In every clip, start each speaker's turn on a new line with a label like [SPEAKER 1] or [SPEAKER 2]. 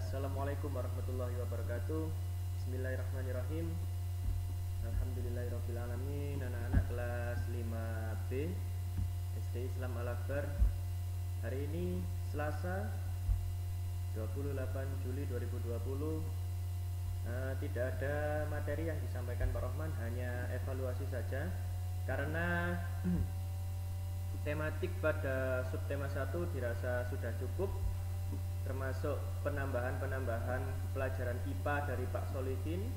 [SPEAKER 1] Assalamualaikum warahmatullahi wabarakatuh. Bismillahirrahmanirrahim. Alhamdulillahirrabbilalamin. Anak-anak kelas 5B SD Islam Al-Akbar. Hari ini Selasa 28 Juli 2020. Tidak ada materi yang disampaikan Pak Rohman, hanya evaluasi saja. Karena tematik pada subtema 1 dirasa sudah cukup, termasuk penambahan pelajaran IPA dari Pak Solihin.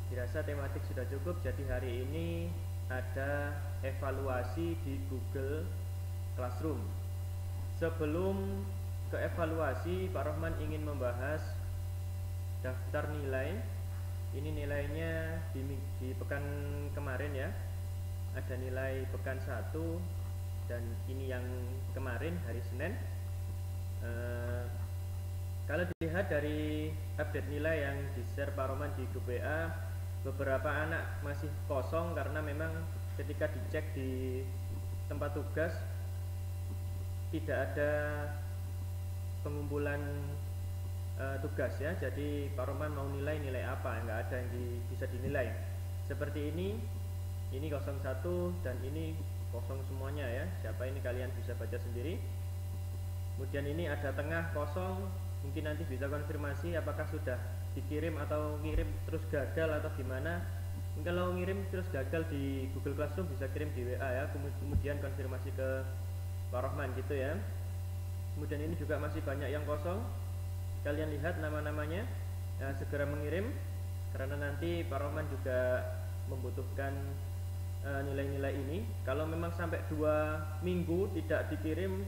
[SPEAKER 1] Dirasa tematik sudah cukup, jadi hari ini ada evaluasi di Google Classroom. Sebelum ke evaluasi, Pak Rohman ingin membahas daftar nilai. Ini nilainya di pekan kemarin ya. Ada nilai pekan 1 dan ini yang kemarin hari Senin. Kalau dilihat dari update nilai yang di-share Pak Roman di grup WA, beberapa anak masih kosong karena memang ketika dicek di tempat tugas tidak ada pengumpulan tugas ya. Jadi Pak Roman mau nilai apa, nggak ada yang bisa dinilai. Seperti ini 01 dan ini kosong semuanya ya. Siapa ini kalian bisa baca sendiri. Kemudian ini ada tengah kosong, mungkin nanti bisa konfirmasi apakah sudah dikirim atau ngirim terus gagal atau gimana. Kalau ngirim terus gagal di Google Classroom bisa kirim di WA ya, kemudian konfirmasi ke Pak Rohman gitu ya. Kemudian ini juga masih banyak yang kosong, kalian lihat nama-namanya, segera mengirim karena nanti Pak Rohman juga membutuhkan nilai-nilai ini. Kalau memang sampai 2 minggu tidak dikirim,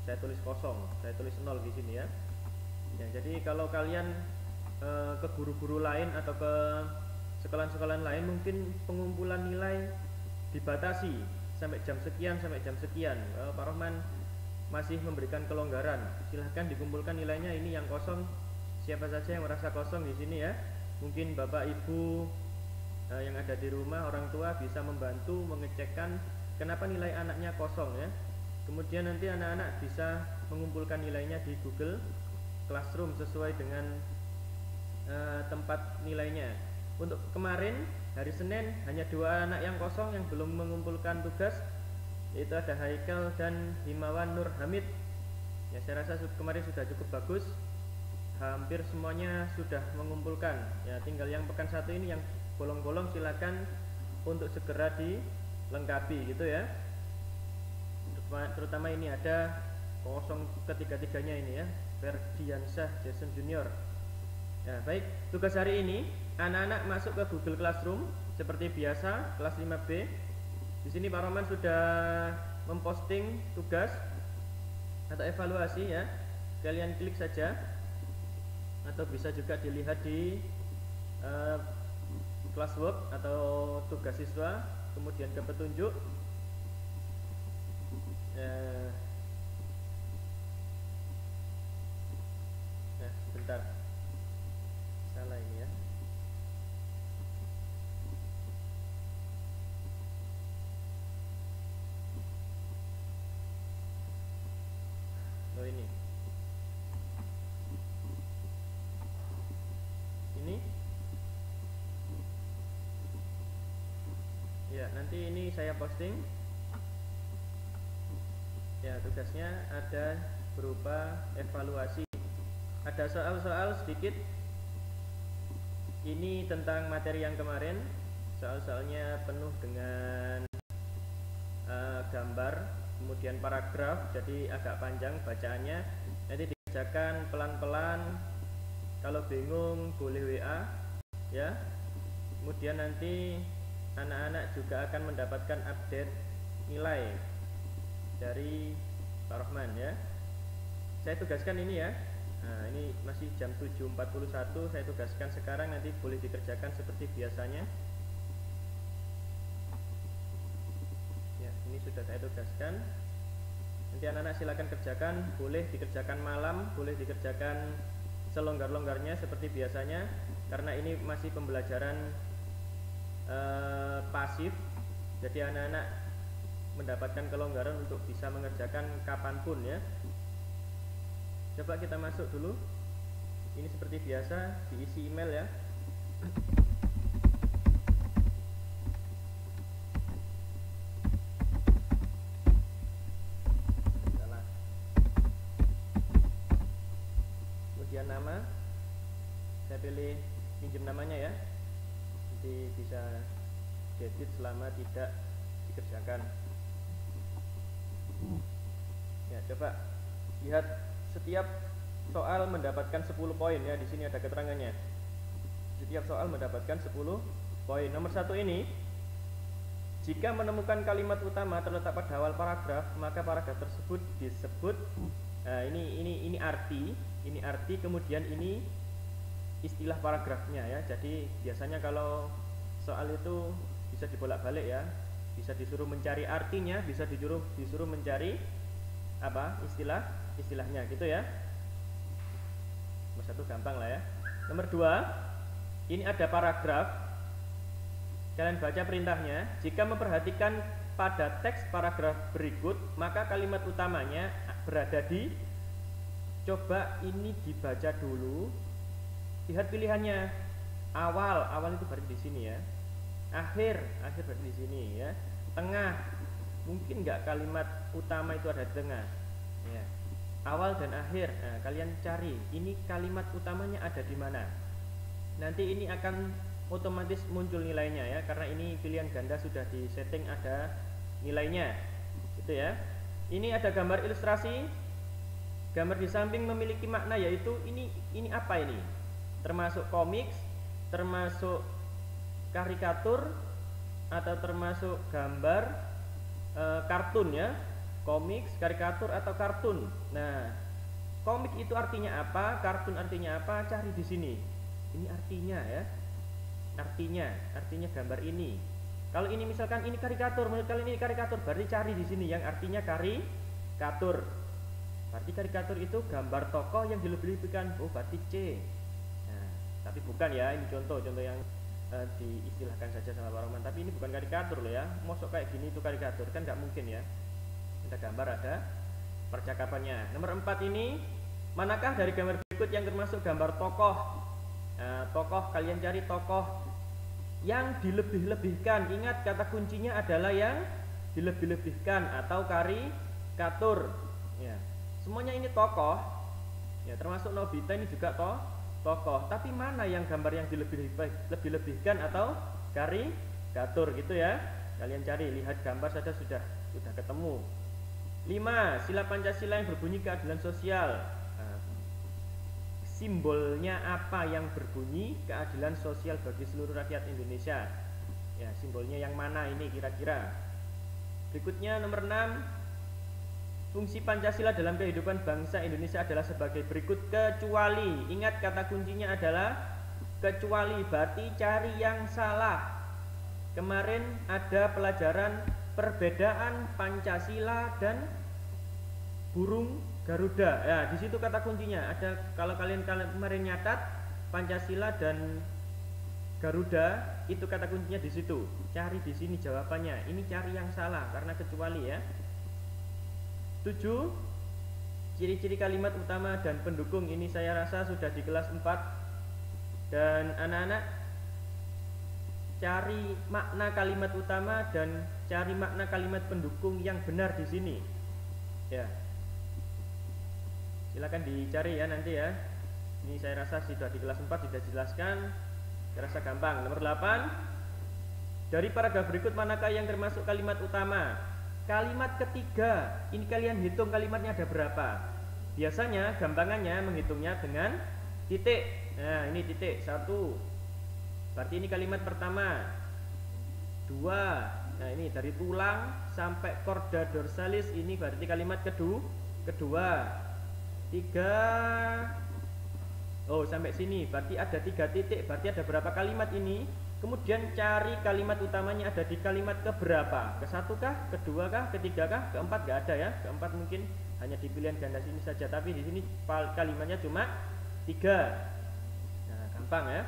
[SPEAKER 1] saya tulis kosong, saya tulis 0 di sini ya. Jadi kalau kalian ke guru-guru lain atau ke sekolah-sekolah lain, mungkin pengumpulan nilai dibatasi sampai jam sekian sampai jam sekian. Pak Rohman masih memberikan kelonggaran. Silahkan dikumpulkan nilainya. Ini yang kosong, siapa saja yang merasa kosong di sini ya. Mungkin Bapak Ibu yang ada di rumah, orang tua bisa membantu mengecekkan kenapa nilai anaknya kosong ya. Kemudian nanti anak-anak bisa mengumpulkan nilainya di Google Classroom sesuai dengan tempat nilainya. Untuk kemarin hari Senin hanya 2 anak yang kosong yang belum mengumpulkan tugas, yaitu ada Haikal dan Himawan Nur Hamid. Ya, saya rasa kemarin sudah cukup bagus. Hampir semuanya sudah mengumpulkan. Ya, tinggal yang pekan 1 ini yang bolong-bolong silakan untuk segera dilengkapi gitu ya. Terutama ini ada kosong ketiga-tiganya ini ya, Ferdiansyah Jason Junior. Ya, baik, tugas hari ini anak-anak masuk ke Google Classroom seperti biasa kelas 5B. Di sini Pak Roman sudah memposting tugas atau evaluasi ya. Kalian klik saja atau bisa juga dilihat di classwork atau tugas siswa, kemudian ke petunjuk. Bentar, salah ini ya. Oh, ini ya, nanti ini saya posting ya. Tugasnya ada berupa evaluasi, ada soal-soal sedikit. Ini tentang materi yang kemarin. Soal-soalnya penuh dengan gambar, kemudian paragraf, jadi agak panjang bacaannya. Nanti dikerjakan pelan-pelan. Kalau bingung boleh WA ya. Kemudian nanti anak-anak juga akan mendapatkan update nilai dari Pak Rohman ya. Saya tugaskan ini ya. Nah, ini masih jam 7.41, saya tugaskan sekarang, nanti boleh dikerjakan seperti biasanya. Ya, ini sudah saya tugaskan. Nanti anak-anak silakan kerjakan, boleh dikerjakan malam, boleh dikerjakan selonggar-longgarnya seperti biasanya, karena ini masih pembelajaran pasif. Jadi anak-anak mendapatkan kelonggaran untuk bisa mengerjakan kapanpun ya. Coba kita masuk dulu Ini seperti biasa diisi email ya. Salah. Kemudian nama, saya pilih pinjam namanya ya, nanti bisa diedit selama tidak dikerjakan. Ya, coba lihat, setiap soal mendapatkan 10 poin ya, di sini ada keterangannya. Setiap soal mendapatkan 10 poin. Nomor 1 ini, jika menemukan kalimat utama terletak pada awal paragraf, maka paragraf tersebut disebut ini arti, kemudian ini istilah paragrafnya ya. Jadi biasanya kalau soal itu bisa dibolak-balik ya, bisa disuruh mencari artinya, bisa disuruh mencari apa istilahnya gitu ya. Nomor 1 gampang lah ya. Nomor 2, ini ada paragraf, kalian baca perintahnya. Jika memperhatikan pada teks paragraf berikut, maka kalimat utamanya berada di, coba ini dibaca dulu, lihat pilihannya. Awal itu berarti di sini ya. Akhir berarti di sini ya. Tengah, mungkin nggak kalimat utama itu ada di tengah ya. Awal dan akhir, nah, kalian cari ini kalimat utamanya ada di mana. Nanti ini akan otomatis muncul nilainya ya, karena ini pilihan ganda sudah di setting ada nilainya gitu ya. Ini ada gambar ilustrasi. Gambar di samping memiliki makna, yaitu ini apa ini? Termasuk komiks, termasuk karikatur, atau termasuk gambar kartun ya. Komik, karikatur atau kartun. Nah, komik itu artinya apa? Kartun artinya apa? Cari di sini. Ini artinya ya. Artinya gambar ini. Kalau ini misalkan ini karikatur, menurut kalian ini karikatur, berarti cari di sini yang artinya karikatur. Berarti karikatur itu gambar tokoh yang dilebih-lebihkan. Oh, berarti C. Nah, tapi bukan ya, ini contoh yang diistilahkan saja sama Pak Roman. Tapi ini bukan karikatur loh ya. Mosok kayak gini itu karikatur, kan nggak mungkin ya. Ada gambar, ada percakapannya. Nomor 4 ini, manakah dari gambar berikut yang termasuk gambar tokoh? Nah, tokoh, kalian cari tokoh yang dilebih-lebihkan. Ingat, kata kuncinya adalah yang dilebih-lebihkan atau karikatur ya. Semuanya ini tokoh ya, termasuk Nobita ini juga tokoh. Tapi mana yang gambar yang dilebih-lebihkan atau karikatur gitu ya. Kalian cari, lihat gambar saja sudah ketemu. 5. Sila Pancasila yang berbunyi keadilan sosial. Nah, simbolnya apa yang berbunyi keadilan sosial bagi seluruh rakyat Indonesia? Ya, simbolnya yang mana ini kira-kira? Berikutnya nomor 6. Fungsi Pancasila dalam kehidupan bangsa Indonesia adalah sebagai berikut, kecuali. Ingat, kata kuncinya adalah kecuali, berarti cari yang salah. Kemarin ada pelajaran perbedaan Pancasila dan burung Garuda. Ya, di situ kata kuncinya ada. Kalau kalian kemarin nyatat Pancasila dan Garuda, itu kata kuncinya di situ. Cari di sini jawabannya. Ini cari yang salah karena kecuali ya. 7. Ciri-ciri kalimat utama dan pendukung. Ini saya rasa sudah di kelas 4. Dan anak-anak cari makna kalimat utama dan cari makna kalimat pendukung yang benar di sini. Ya. Silakan dicari ya nanti ya. Ini saya rasa sudah di kelas 4 sudah dijelaskan. Saya rasa gampang. Nomor 8. Dari paragraf berikut manakah yang termasuk kalimat utama? Kalimat ketiga. Ini kalian hitung kalimatnya ada berapa. Biasanya gampangannya menghitungnya dengan titik. Nah, ini titik 1. Berarti ini kalimat pertama. 2. Nah, ini dari tulang sampai chorda dorsalis, ini berarti kalimat kedua. 3. Oh, sampai sini berarti ada 3 titik. Berarti ada berapa kalimat ini? Kemudian cari kalimat utamanya ada di kalimat keberapa? Ke-1 kah? Kedua kah? Ketiga kah? Keempat nggak ada ya. Keempat mungkin hanya di pilihan ganda sini saja. Tapi di sini kalimatnya cuma 3. Nah, gampang ya.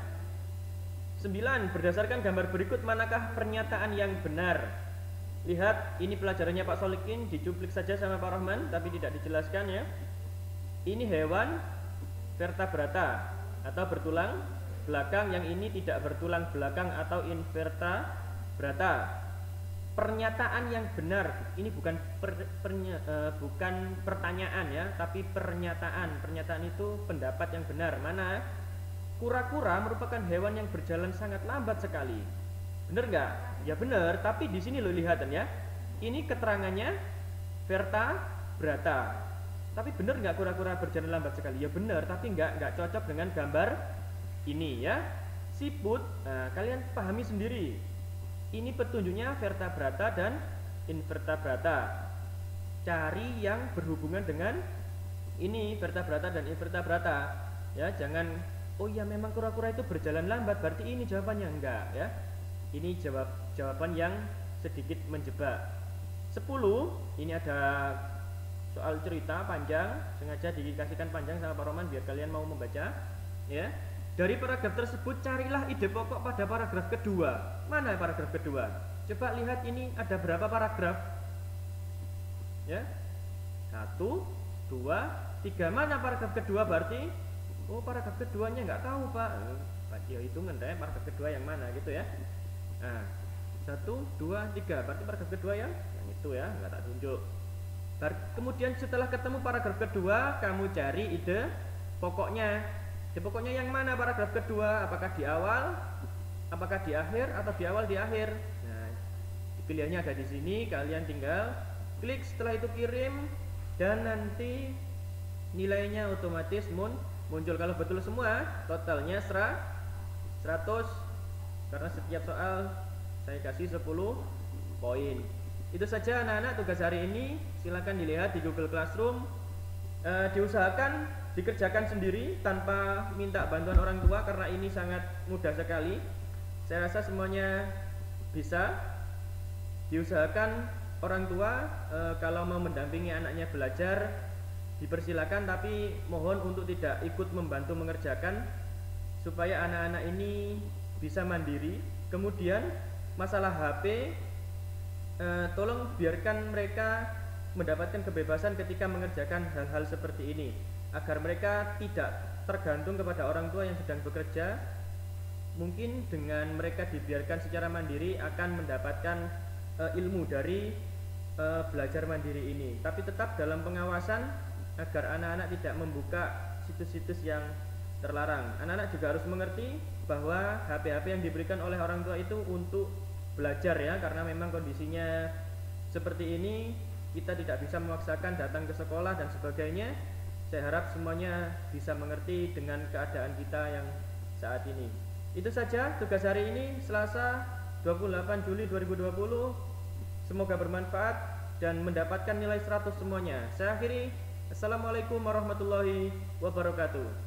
[SPEAKER 1] 9. Berdasarkan gambar berikut manakah pernyataan yang benar? Lihat, ini pelajarannya Pak Solikin, dicuplik saja sama Pak Rahman tapi tidak dijelaskan ya. Ini hewan vertebrata atau bertulang belakang, yang ini tidak bertulang belakang atau invertebrata. Pernyataan yang benar, ini bukan bukan pertanyaan ya, tapi pernyataan. Pernyataan itu pendapat yang benar. Mana? Kura-kura merupakan hewan yang berjalan sangat lambat sekali. Bener nggak? Ya bener, tapi di sini lo lihatan ya. Ini keterangannya vertebrata. Tapi bener nggak kura-kura berjalan lambat sekali? Ya bener, tapi nggak cocok dengan gambar ini ya. Siput, nah, kalian pahami sendiri. Ini petunjuknya vertebrata dan invertebrata. Cari yang berhubungan dengan ini vertebrata dan invertebrata. Ya, jangan oh ya memang kura-kura itu berjalan lambat, berarti ini jawabannya, enggak ya. Ini jawaban yang sedikit menjebak. 10, ini ada soal cerita panjang, sengaja dikasihkan panjang sama Pak Roman biar kalian mau membaca ya. Dari paragraf tersebut carilah ide pokok pada paragraf kedua. Mana paragraf kedua? Coba lihat ini ada berapa paragraf? Ya, 1, 2, 3. Mana paragraf kedua berarti? Oh, paragraf keduanya nggak tahu Pak. Ya hitungan deh paragraf kedua yang mana gitu ya. Nah, 1, 2, 3. Berarti paragraf kedua yang itu ya, nggak tak tunjuk. Kemudian setelah ketemu paragraf kedua, kamu cari ide pokoknya. Ide pokoknya yang mana paragraf kedua? Apakah di awal, apakah di akhir, atau di awal di akhir? Nah, pilihannya ada di sini. Kalian tinggal klik, setelah itu kirim, dan nanti nilainya otomatis muncul. Kalau betul semua, totalnya 100. Karena setiap soal saya kasih 10 poin. Itu saja anak-anak tugas hari ini. Silahkan dilihat di Google Classroom. Diusahakan dikerjakan sendiri tanpa minta bantuan orang tua karena ini sangat mudah sekali. Saya rasa semuanya bisa. Diusahakan orang tua kalau mau mendampingi anaknya belajar dipersilakan, tapi mohon untuk tidak ikut membantu mengerjakan supaya anak-anak ini bisa mandiri. Kemudian masalah HP, tolong biarkan mereka mendapatkan kebebasan ketika mengerjakan hal-hal seperti ini, agar mereka tidak tergantung kepada orang tua yang sedang bekerja. Mungkin dengan mereka dibiarkan secara mandiri akan mendapatkan ilmu dari belajar mandiri ini, tapi tetap dalam pengawasan agar anak-anak tidak membuka situs-situs yang terlarang. Anak-anak juga harus mengerti bahwa HP-HP yang diberikan oleh orang tua itu untuk belajar ya, karena memang kondisinya seperti ini, kita tidak bisa memaksakan datang ke sekolah dan sebagainya. Saya harap semuanya bisa mengerti dengan keadaan kita yang saat ini. Itu saja tugas hari ini, Selasa 28 Juli 2020. Semoga bermanfaat dan mendapatkan nilai 100 semuanya. Saya akhiri. Assalamualaikum warahmatullahi wabarakatuh.